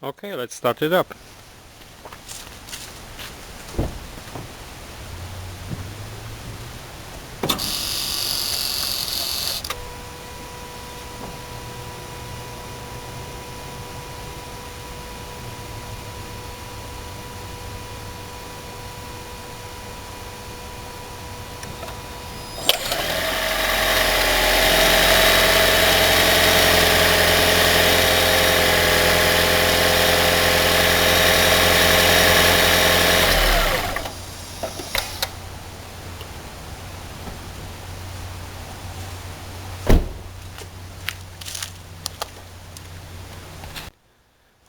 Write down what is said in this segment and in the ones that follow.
Okay, let's start it up.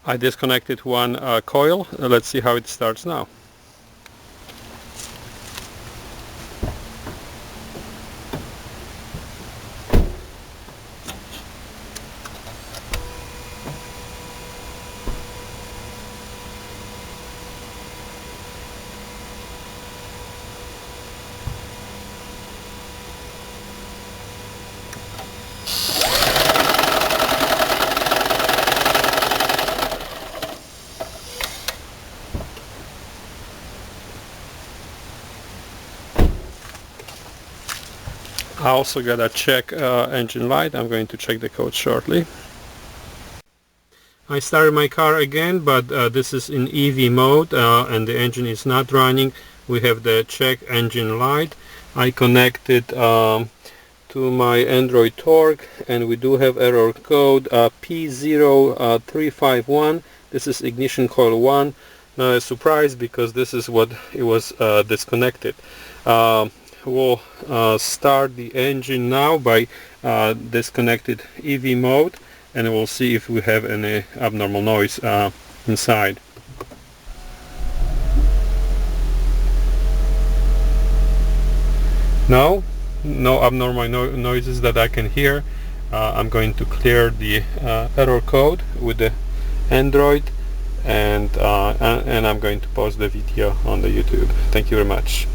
I disconnected one coil. Let's see how it starts now. I also gotta check engine light. I'm going to check the code shortly. I started my car again, but this is in EV mode and the engine is not running. We have the check engine light. I connected to my Android torque, and we do have error code P0351. This is ignition coil 1. Not a surprise, because this is what it was disconnected. We'll start the engine now by disconnected EV mode, and we'll see if we have any abnormal noise inside. No abnormal noises that I can hear. I'm going to clear the error code with the Android, and I'm going to post the video on the YouTube. Thank you very much.